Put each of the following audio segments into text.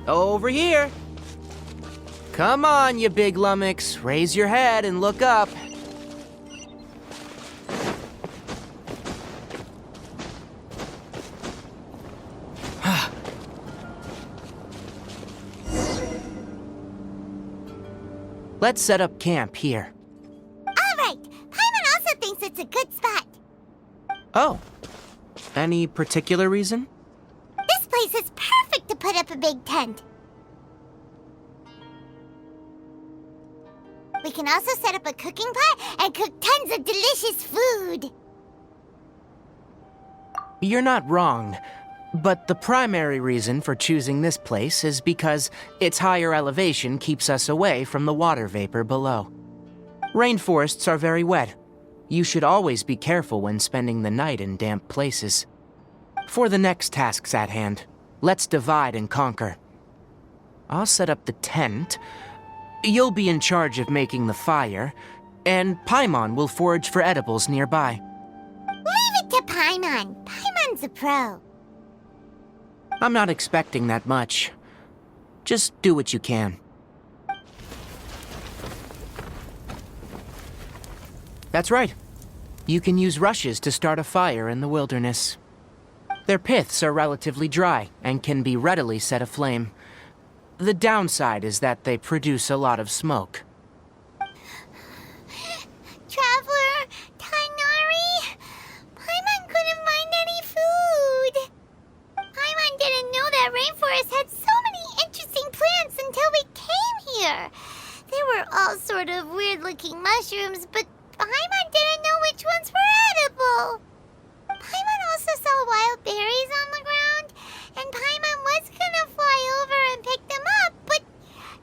Over here. Come on, you big lummox. Raise your head and look up. Let's set up camp here. All right. Paimon also thinks it's a good spot. Oh. Any particular reason? This place is perfect to put up a big tent. We can also set up a cooking pot and cook tons of delicious food. You're not wrong, but the primary reason for choosing this place is because its higher elevation keeps us away from the water vapor below. Rainforests are very wet. You should always be careful when spending the night in damp places. For the next tasks at hand, let's divide and conquer. I'll set up the tent. You'll be in charge of making the fire, and Paimon will forage for edibles nearby. Leave it to Paimon. Paimon's a pro. I'm not expecting that much. Just do what you can. That's right. You can use rushes to start a fire in the wilderness. Their piths are relatively dry and can be readily set aflame. The downside is that they produce a lot of smoke. Traveler, Tighnari, Paimon couldn't find any food. Paimon didn't know that rainforest had so many interesting plants until we came here. They were all sort of weird-looking mushrooms, but Paimon didn't know which ones were edible. Paimon also saw wild berries on the ground, and Paimon was gonna fly over and pick them up, but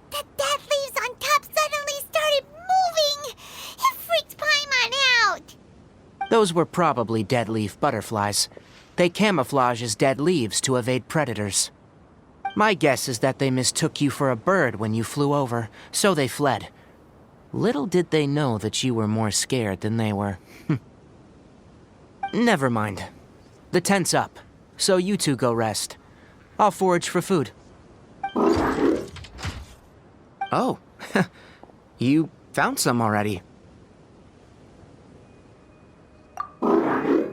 the dead leaves on top suddenly started moving. It freaked Paimon out. Those were probably dead leaf butterflies. They camouflage as dead leaves to evade predators. My guess is that they mistook you for a bird when you flew over, so they fled. Little did they know that you were more scared than they were. Never mind. The tent's up, so you two go rest. I'll forage for food. Oh, you found some already. Paimon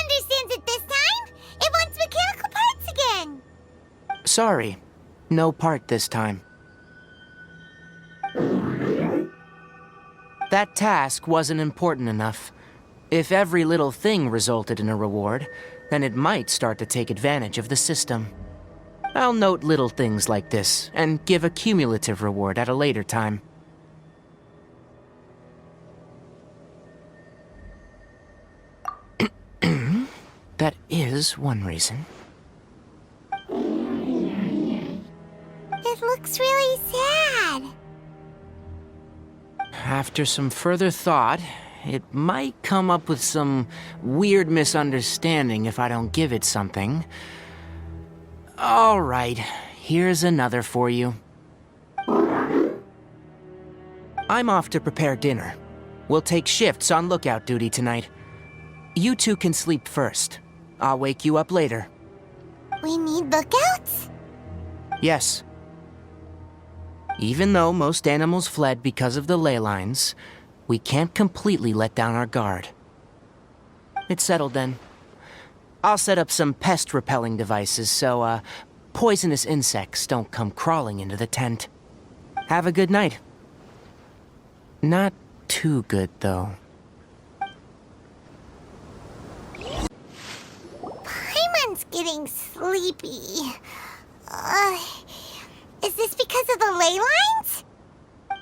understands it this time. It wants mechanical parts again. Sorry, no part this time. That task wasn't important enough. If every little thing resulted in a reward, then it might start to take advantage of the system. I'll note little things like this, and give a cumulative reward at a later time. That is one reason. It looks really sad. After some further thought, it might come up with some weird misunderstanding if I don't give it something. All right, here's another for you. I'm off to prepare dinner. We'll take shifts on lookout duty tonight. You two can sleep first. I'll wake you up later. We need lookouts? Yes. Even though most animals fled because of the ley lines, we can't completely let down our guard. It's settled then. I'll set up some pest-repelling devices so, poisonous insects don't come crawling into the tent. Have a good night. Not too good, though. Paimon's getting sleepy. Is this because of the ley lines?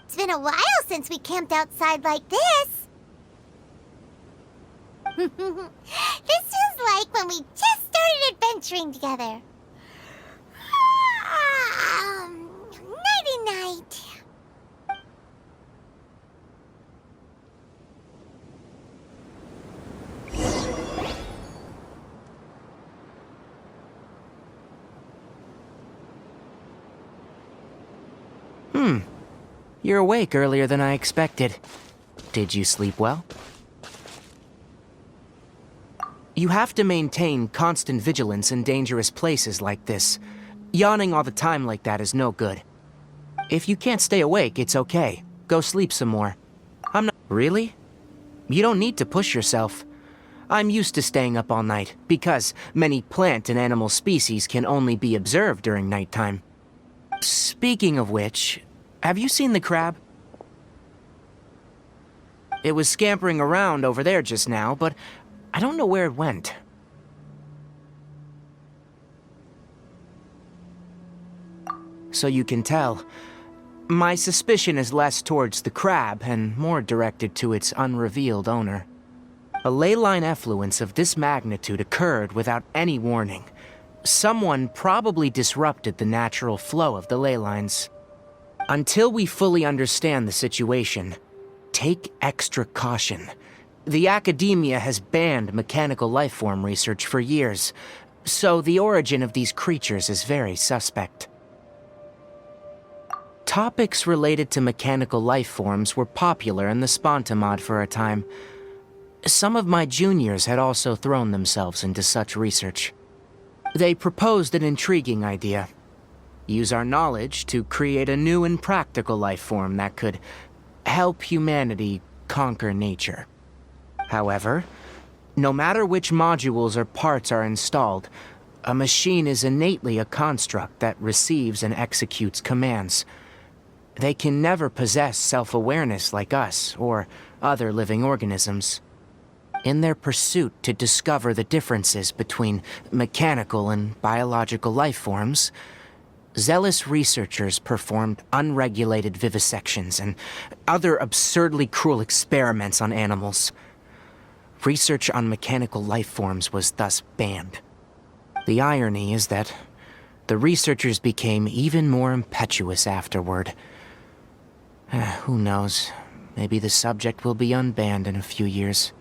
It's been a while since we camped outside like this. This feels like when we just started adventuring together. Nighty-night. You're awake earlier than I expected. Did you sleep well? You have to maintain constant vigilance in dangerous places like this. Yawning all the time like that is no good. If you can't stay awake, it's okay. Go sleep some more. I'm not... Really? You don't need to push yourself. I'm used to staying up all night, because many plant and animal species can only be observed during nighttime. Speaking of which, have you seen the crab? It was scampering around over there just now, but I don't know where it went. So you can tell, my suspicion is less towards the crab and more directed to its unrevealed owner. A ley line effluence of this magnitude occurred without any warning. Someone probably disrupted the natural flow of the ley lines. Until we fully understand the situation, take extra caution. The academia has banned mechanical lifeform research for years, so the origin of these creatures is very suspect. Topics related to mechanical lifeforms were popular in the Spontamod for a time. Some of my juniors had also thrown themselves into such research. They proposed an intriguing idea. Use our knowledge to create a new and practical life form that could help humanity conquer nature. However, no matter which modules or parts are installed, a machine is innately a construct that receives and executes commands. They can never possess self-awareness like us or other living organisms. In their pursuit to discover the differences between mechanical and biological life forms, zealous researchers performed unregulated vivisections and other absurdly cruel experiments on animals. Research on mechanical life forms was thus banned. The irony is that the researchers became even more impetuous afterward. Who knows? Maybe the subject will be unbanned in a few years.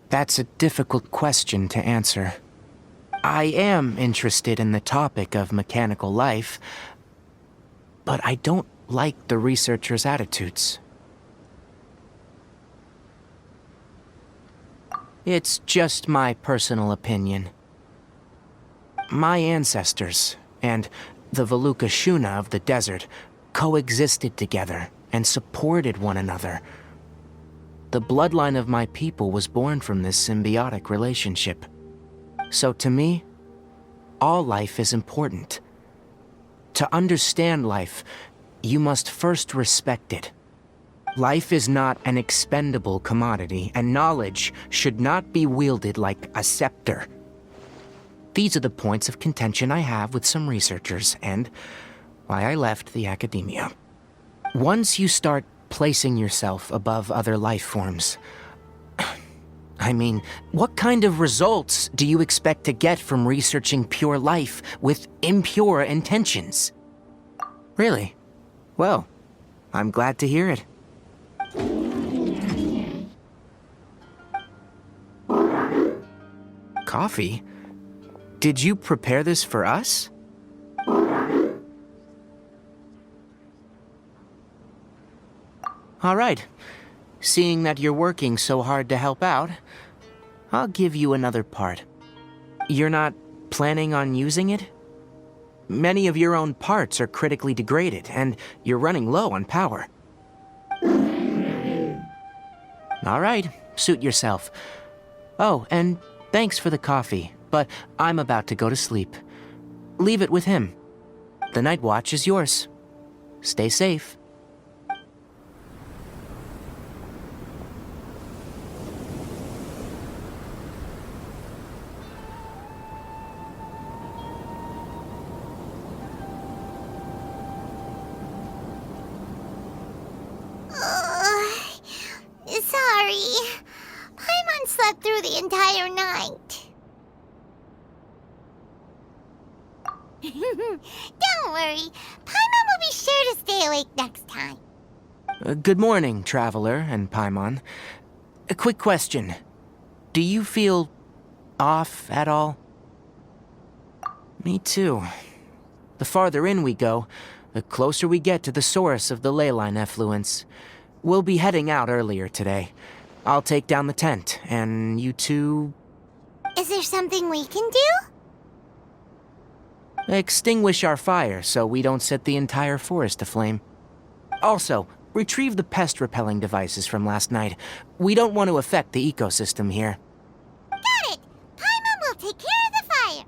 That's a difficult question to answer. I am interested in the topic of mechanical life, but I don't like the researchers' attitudes. It's just my personal opinion. My ancestors and the Veluca Shuna of the desert coexisted together and supported one another. The bloodline of my people was born from this symbiotic relationship. So to me, all life is important. To understand life, you must first respect it. Life is not an expendable commodity, and knowledge should not be wielded like a scepter. These are the points of contention I have with some researchers, and why I left the academia. Once you start placing yourself above other life forms, I mean, what kind of results do you expect to get from researching pure life with impure intentions? Really? Well, I'm glad to hear it. Coffee? Did you prepare this for us? All right. Seeing that you're working so hard to help out, I'll give you another part. You're not planning on using it? Many of your own parts are critically degraded, and you're running low on power. All right, suit yourself. Oh, and thanks for the coffee, but I'm about to go to sleep. Leave it with him. The night watch is yours. Stay safe. Sorry. Paimon slept through the entire night. Don't worry. Paimon will be sure to stay awake next time. Good morning, Traveler and Paimon. A quick question. Do you feel off at all? Me too. The farther in we go, the closer we get to the source of the ley line effluence. We'll be heading out earlier today. I'll take down the tent, and you two... Is there something we can do? extinguish our fire so we don't set the entire forest aflame. Also, retrieve the pest-repelling devices from last night. We don't want to affect the ecosystem here. Got it! Paimon will take care of the fire.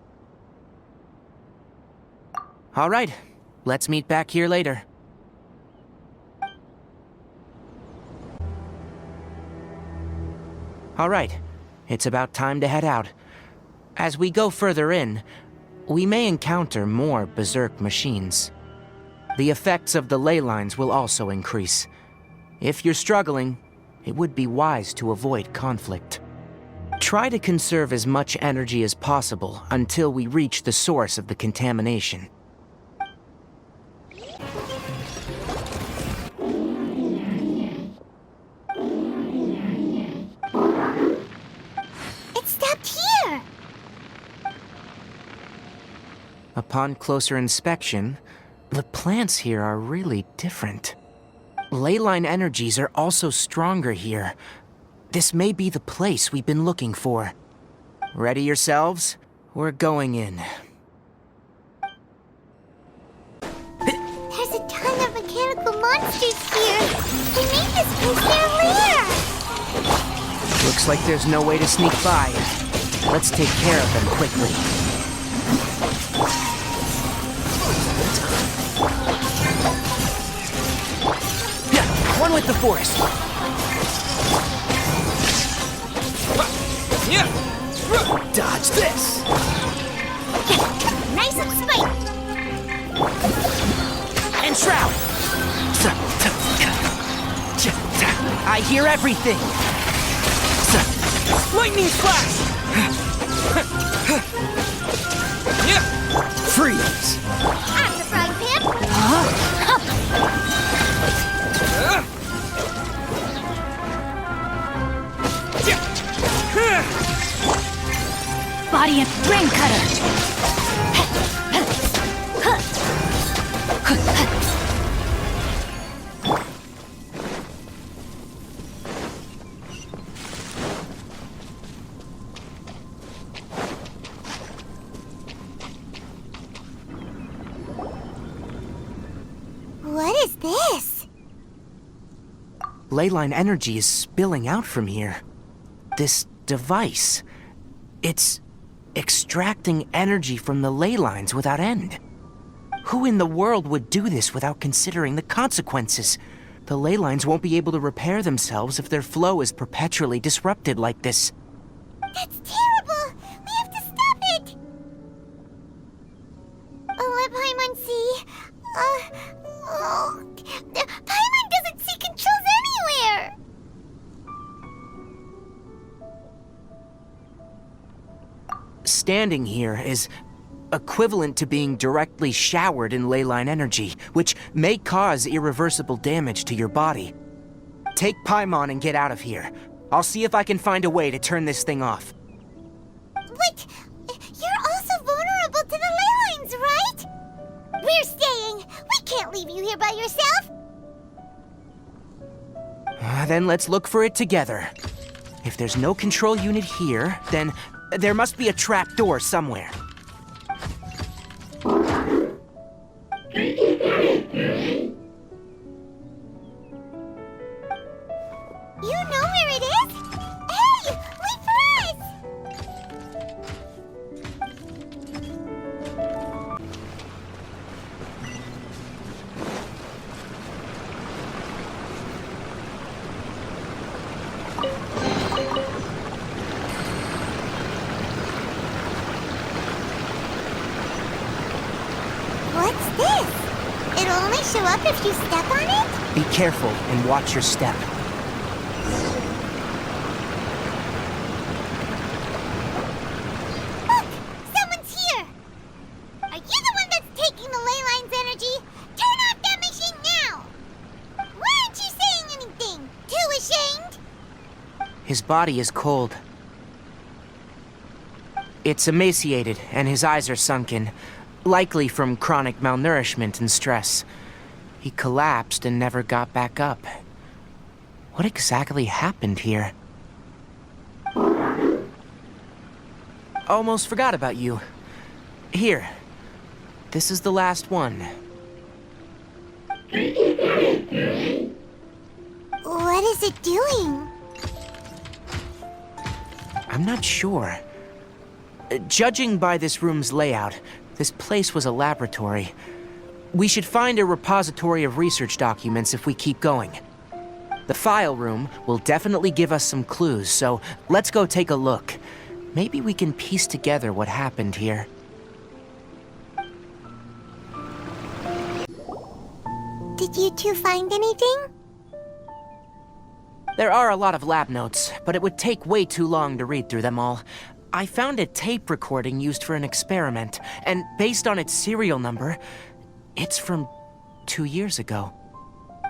All right, let's meet back here later. All right, it's about time to head out. As we go further in, we may encounter more berserk machines. The effects of the ley lines will also increase. If you're struggling, it would be wise to avoid conflict. Try to conserve as much energy as possible until we reach the source of the contamination. It stopped here! Upon closer inspection, the plants here are really different. Ley line energies are also stronger here. This may be the place we've been looking for. Ready yourselves? We're going in. There's a ton of mechanical monsters here. They made this place their lair. Looks like there's no way to sneak by. Let's take care of them quickly. One with the forest. Dodge this. Nice and spike. And shroud. I hear everything. Lightning flash. Freeze. I'm the frying pan. Body and brain cutter. What is this? Ley line energy is spilling out from here. This device, it's extracting energy from the ley lines without end. Who in the world would do this without considering the consequences? The ley lines won't be able to repair themselves if their flow is perpetually disrupted like this. That's terrible! We have to stop it! Let Paimon see. Paimon doesn't see controls anywhere! Standing here is equivalent to being directly showered in ley line energy, which may cause irreversible damage to your body. Take Paimon and get out of here. I'll see if I can find a way to turn this thing off. But you're also vulnerable to the ley lines, right? We're staying. We can't leave you here by yourself. Then let's look for it together. If there's no control unit here, then there must be a trap door somewhere. You know where it is? Hey, wait for us! What's this? It'll only show up if you step on it? Be careful and watch your step. Look! Someone's here! Are you the one that's taking the ley line's energy? Turn off that machine now! Why aren't you saying anything? Too ashamed? His body is cold. It's emaciated, and his eyes are sunken, likely from chronic malnourishment and stress. He collapsed and never got back up. What exactly happened here? almost forgot about you. Here. This is the last one. What is it doing? I'm not sure. Judging by this room's layout, this place was a laboratory. We should find a repository of research documents if we keep going. The file room will definitely give us some clues, so let's go take a look. Maybe we can piece together what happened here. Did you two find anything? There are a lot of lab notes, but it would take way too long to read through them all. I found a tape recording used for an experiment, and based on its serial number, it's from 2 years ago.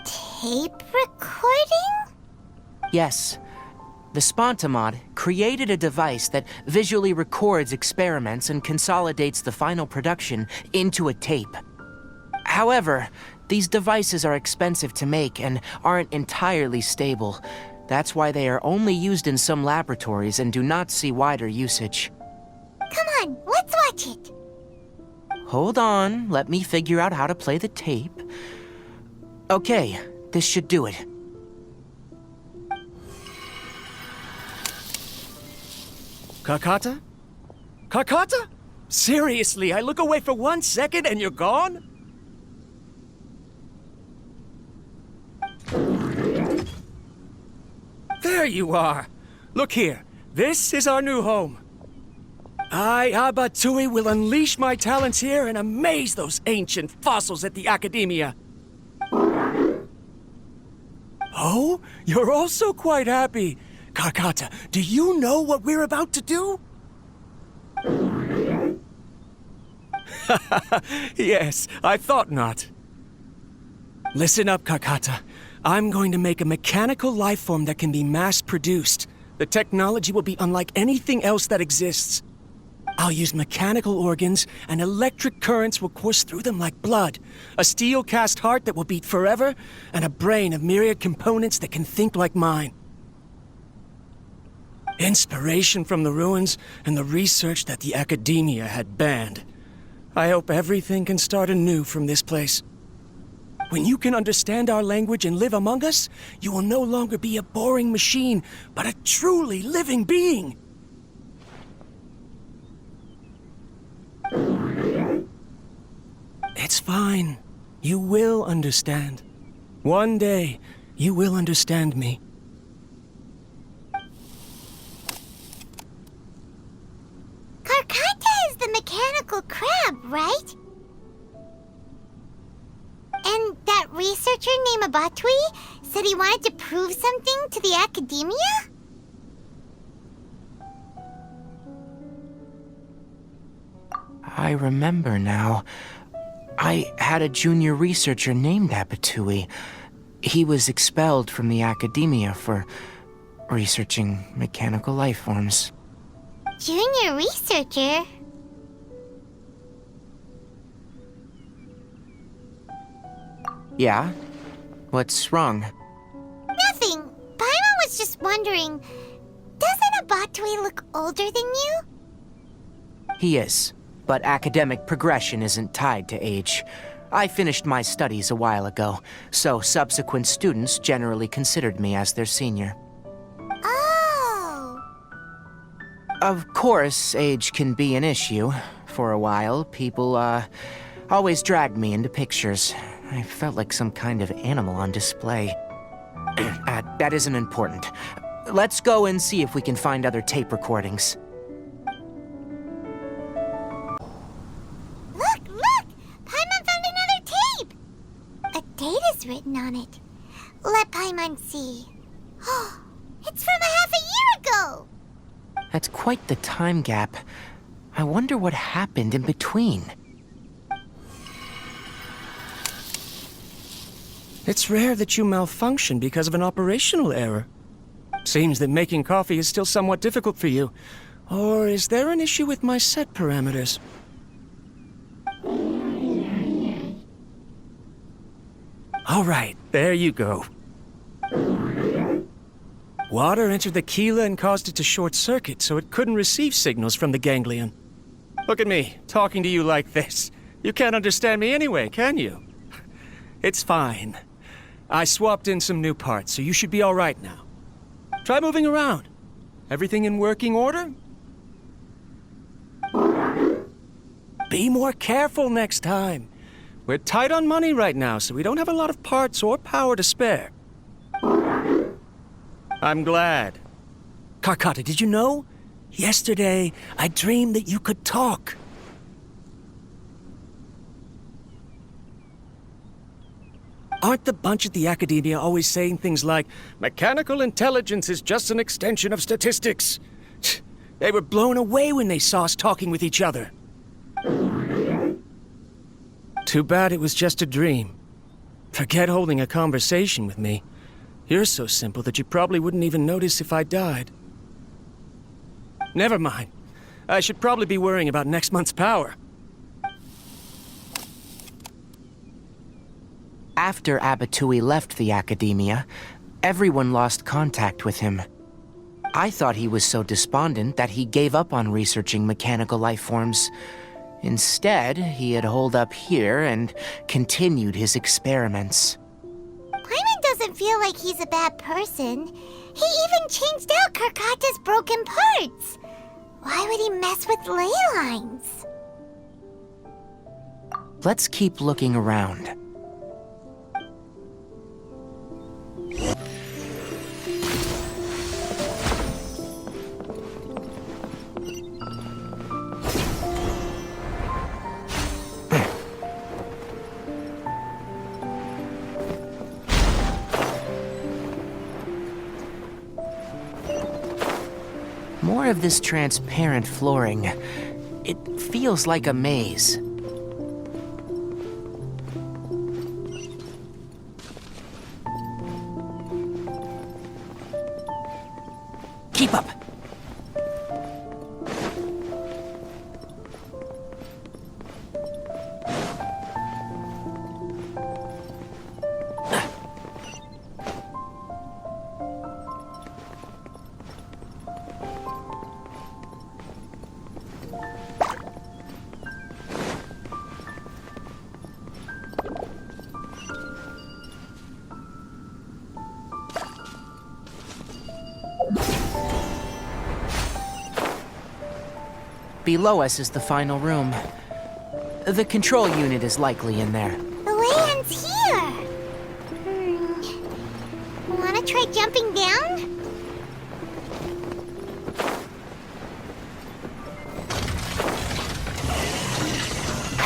Tape recording? Yes. The Spontamod created a device that visually records experiments and consolidates the final production into a tape. However, these devices are expensive to make and aren't entirely stable. That's why they are only used in some laboratories and do not see wider usage. Come on, let's watch it. Hold on, let me figure out how to play the tape. Okay, this should do it. Kakata? Kakata? Seriously, I look away for 1 second and you're gone? There you are. Look here. This is our new home. I, Abatui, will unleash my talents here and amaze those ancient fossils at the Academia. Oh, you're also quite happy. Kakata, do you know what we're about to do? Yes, I thought not. Listen up, Kakata. I'm going to make a mechanical life form that can be mass-produced. The technology will be unlike anything else that exists. I'll use mechanical organs, and electric currents will course through them like blood. A steel-cast heart that will beat forever, and a brain of myriad components that can think like mine. Inspiration from the ruins and the research that the Academia had banned. I hope everything can start anew from this place. When you can understand our language and live among us, you will no longer be a boring machine, but a truly living being. It's fine. You will understand. One day, you will understand me. Karkata is the mechanical crab, right? And that researcher named Abatui said he wanted to prove something to the Academia? I remember now. I had a junior researcher named Abatui. He was expelled from the Academia for researching mechanical life forms. Junior researcher? Yeah? What's wrong? Nothing. Paimon was just wondering, doesn't Abatui look older than you? He is, but academic progression isn't tied to age. I finished my studies a while ago, so subsequent students generally considered me as their senior. Oh. Of course, age can be an issue. For a while, people, always dragged me into pictures. I felt like some kind of animal on display. That isn't important. Let's go and see if we can find other tape recordings. Look, look! Paimon found another tape! A date is written on it. Let Paimon see. Oh, it's from a half a year ago! That's quite the time gap. I wonder what happened in between. It's rare that you malfunction because of an operational error. Seems that making coffee is still somewhat difficult for you. Or is there an issue with my set parameters? All right, there you go. Water entered the chela and caused it to short circuit, so it couldn't receive signals from the ganglion. Look at me, talking to you like this. You can't understand me anyway, can you? It's fine. I swapped in some new parts, so you should be all right now. Try moving around. Everything in working order? Be more careful next time. We're tight on money right now, so we don't have a lot of parts or power to spare. I'm glad. Karkata, did you know? Yesterday, I dreamed that you could talk. Aren't the bunch at the Academia always saying things like, mechanical intelligence is just an extension of statistics? They were blown away when they saw us talking with each other. Too bad it was just a dream. Forget holding a conversation with me. You're so simple that you probably wouldn't even notice if I died. Never mind. I should probably be worrying about next month's power. After Abatui left the Academia, everyone lost contact with him. I thought he was so despondent that he gave up on researching mechanical life forms. Instead, he had holed up here and continued his experiments. Paimon doesn't feel like he's a bad person. He even changed out Karkata's broken parts. Why would he mess with ley lines? Let's keep looking around. More of this transparent flooring. It feels like a maze. Keep up! Below us is the final room. The control unit is likely in there. The way ends here. Wanna try jumping down?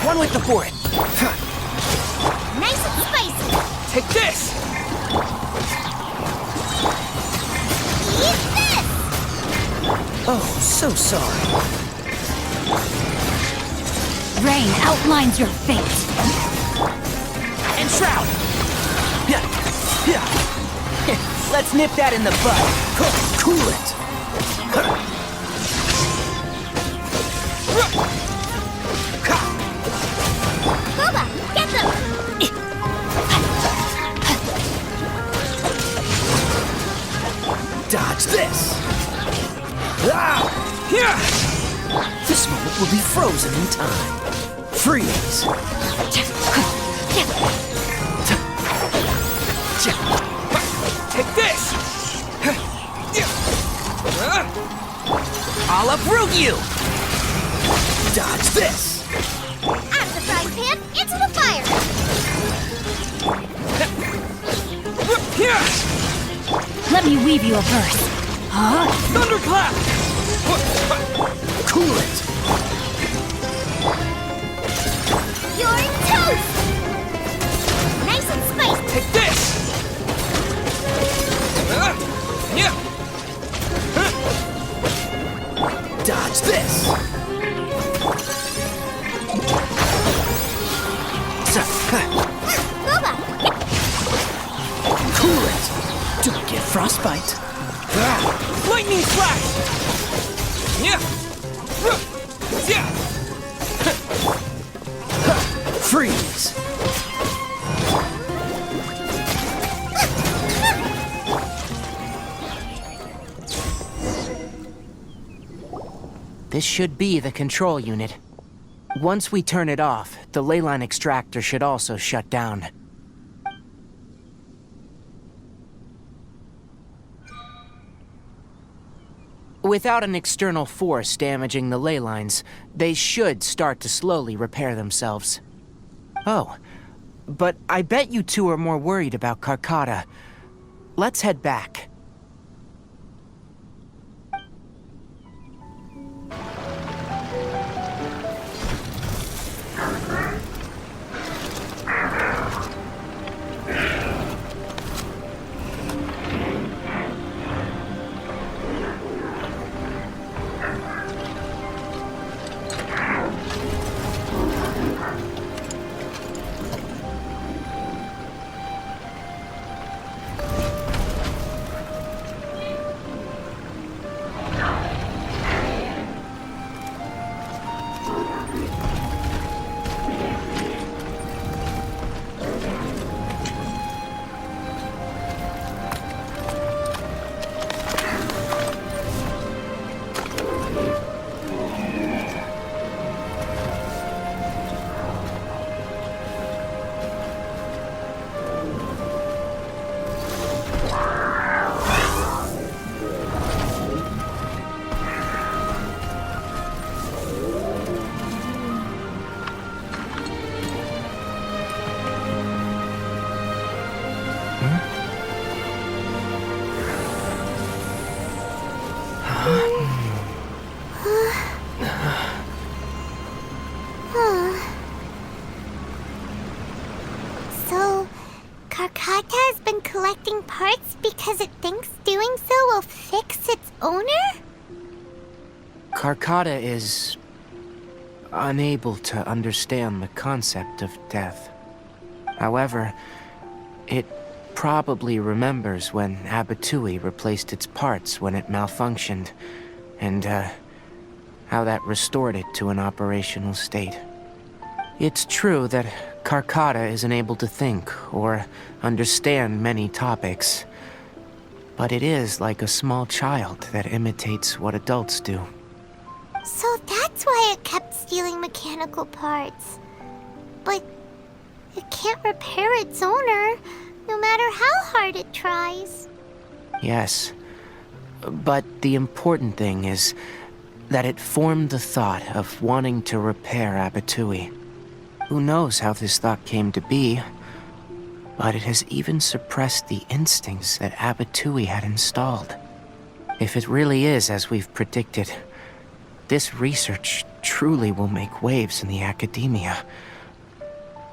One with the board. Nice and spicy. Take this! Eat this! Oh, so sorry. Rain outlines your fate. And Shroud! Let's nip that in the bud. Cool it. Boba, get them! Dodge this. This moment will be frozen in time. Freeze. Take this. I'll uproot you. Dodge this. Out of the frying pan, into the fire! Let me weave you a verse. Huh? Thunderclap! Cool it. You're toast! Nice and spicy! Take this! Dodge this. Boba! Cool it. Don't get frostbite. Lightning flash! Freeze. This should be the control unit. Once we turn it off, the leyline extractor should also shut down. Without an external force damaging the ley lines, they should start to slowly repair themselves. Oh, but I bet you two are more worried about Karkata. Let's head back. So, Karkata has been collecting parts because it thinks doing so will fix its owner? Karkata is unable to understand the concept of death. However, it probably remembers when Abatui replaced its parts when it malfunctioned, and how that restored it to an operational state. It's true that Karkata isn't able to think or understand many topics, but it is like a small child that imitates what adults do. So that's why it kept stealing mechanical parts. But it can't repair its owner, no matter how hard it tries. Yes, but the important thing is that it formed the thought of wanting to repair Abatui. Who knows how this thought came to be, but it has even suppressed the instincts that Abatui had installed. If it really is as we've predicted, this research truly will make waves in the academia.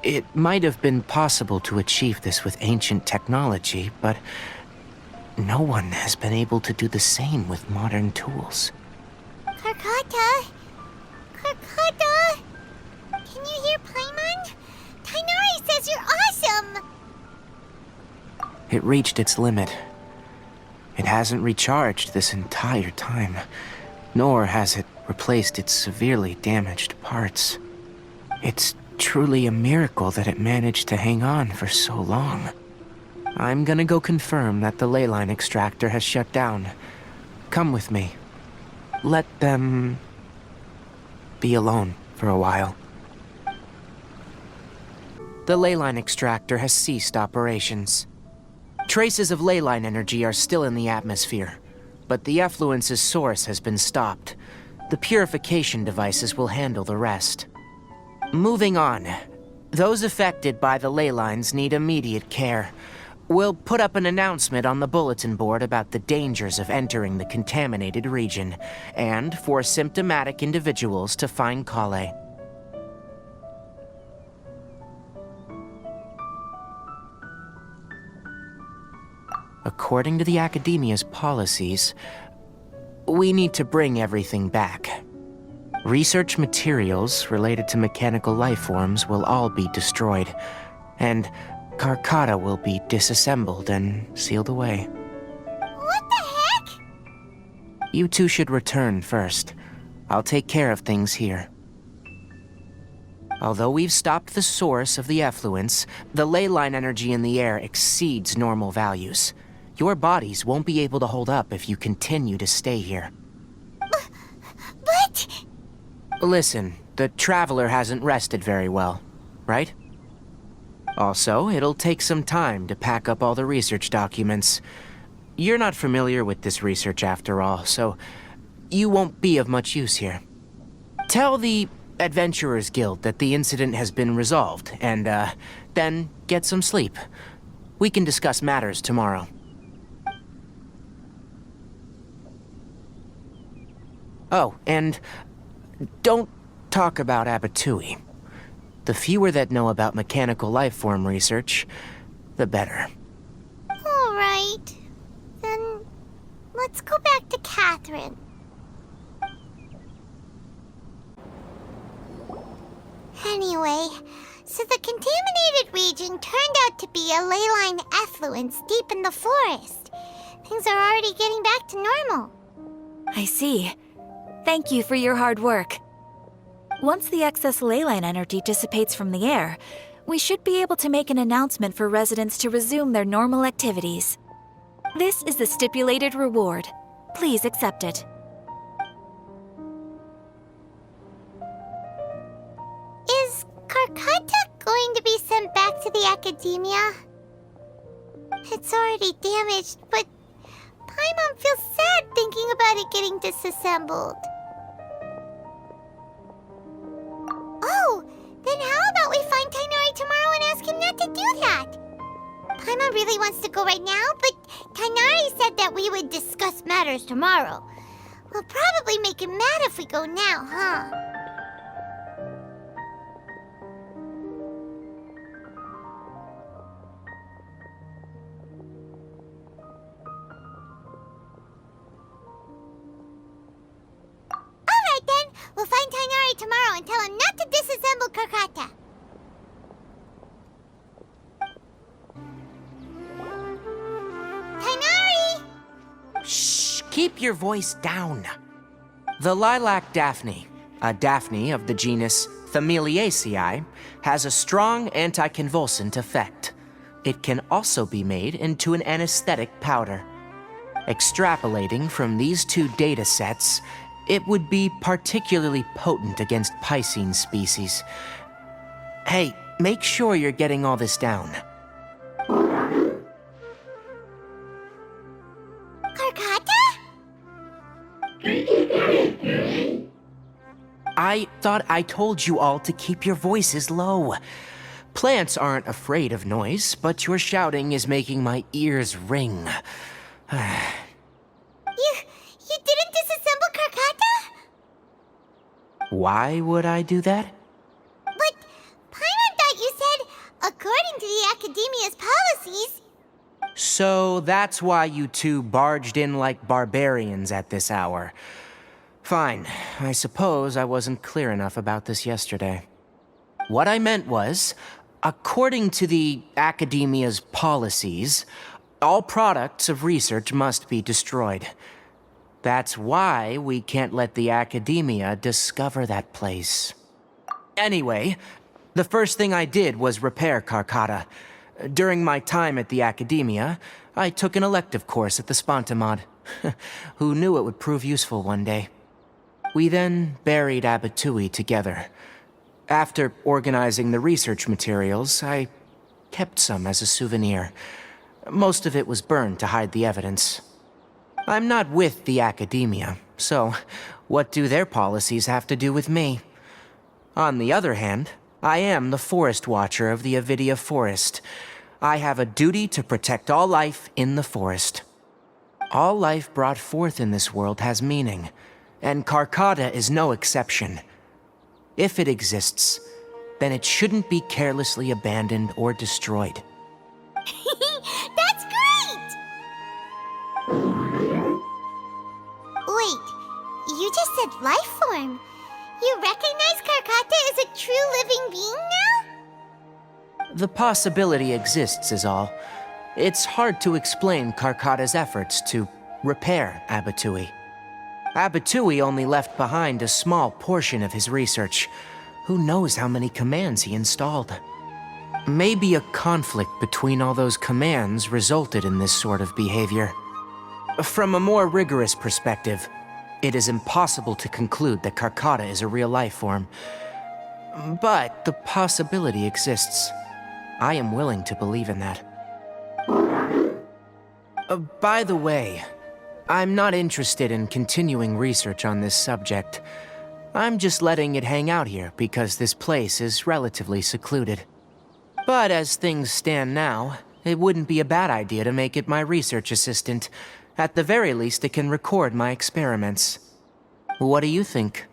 It might have been possible to achieve this with ancient technology, but no one has been able to do the same with modern tools. Karkata? Karkata? Can you hear Paimon? Tighnari says you're awesome! It reached its limit. It hasn't recharged this entire time, nor has it replaced its severely damaged parts. It's truly a miracle that it managed to hang on for so long. I'm gonna go confirm that the leyline extractor has shut down. Come with me. Let them be alone for a while. The leyline extractor has ceased operations. Traces of leyline energy are still in the atmosphere, but the effluence's source has been stopped. The purification devices will handle the rest. Moving on. Those affected by the ley lines need immediate care. We'll put up an announcement on the bulletin board about the dangers of entering the contaminated region, and for symptomatic individuals to find Kale. According to the Academia's policies, we need to bring everything back. Research materials related to mechanical life forms will all be destroyed, and Karkata will be disassembled and sealed away. What the heck? You two should return first. I'll take care of things here. Although we've stopped the source of the effluence, the ley line energy in the air exceeds normal values. Your bodies won't be able to hold up if you continue to stay here. But Listen, the Traveler hasn't rested very well, right? Also, it'll take some time to pack up all the research documents. You're not familiar with this research after all, so you won't be of much use here. Tell the Adventurers Guild that the incident has been resolved, and, then get some sleep. We can discuss matters tomorrow. Oh, and don't talk about Abatui. The fewer that know about mechanical life form research, the better. All right. Then let's go back to Catherine. Anyway, so the contaminated region turned out to be a ley line effluence deep in the forest. Things are already getting back to normal. I see. Thank you for your hard work. Once the excess ley line energy dissipates from the air, we should be able to make an announcement for residents to resume their normal activities. This is the stipulated reward. Please accept it. Is Karkata going to be sent back to the academia? It's already damaged, but Paimon feels sad thinking about it getting disassembled. Oh, then how about we find Tighnari tomorrow and ask him not to do that? Paimon really wants to go right now, but Tighnari said that we would discuss matters tomorrow. We'll probably make him mad if we go now, huh? Alright then, we'll find Tighnari tomorrow and tell him not to disassemble Karkata. Tighnari! Shh, keep your voice down. The lilac daphne, a daphne of the genus Thameliaceae, has a strong anticonvulsant effect. It can also be made into an anesthetic powder. Extrapolating from these two data sets, it would be particularly potent against Piscine species. Hey, make sure you're getting all this down. Karkata? I thought I told you all to keep your voices low. Plants aren't afraid of noise, but your shouting is making my ears ring. You didn't disassemble Karkata? Why would I do that? But Paimon thought you said, according to the Academia's policies... So that's why you two barged in like barbarians at this hour. Fine. I suppose I wasn't clear enough about this yesterday. What I meant was, according to the Academia's policies, all products of research must be destroyed. That's why we can't let the Academia discover that place. Anyway, the first thing I did was repair Karkata. During my time at the Academia, I took an elective course at the Spontamod. Who knew it would prove useful one day? We then buried Abatui together. After organizing the research materials, I kept some as a souvenir. Most of it was burned to hide the evidence. I'm not with the Academia, so what do their policies have to do with me? On the other hand, I am the Forest Watcher of the Avidia Forest. I have a duty to protect all life in the forest. All life brought forth in this world has meaning, and Karkata is no exception. If it exists, then it shouldn't be carelessly abandoned or destroyed. That's great! Wait, you just said life form. You recognize Karkata as a true living being now? The possibility exists is all. It's hard to explain Karkata's efforts to repair Abatui. Abatui only left behind a small portion of his research. Who knows how many commands he installed? Maybe a conflict between all those commands resulted in this sort of behavior. From a more rigorous perspective, it is impossible to conclude that Karkata is a real life form. But the possibility exists. I am willing to believe in that. By the way, I'm not interested in continuing research on this subject. I'm just letting it hang out here because this place is relatively secluded. But as things stand now, it wouldn't be a bad idea to make it my research assistant. At the very least, it can record my experiments. What do you think?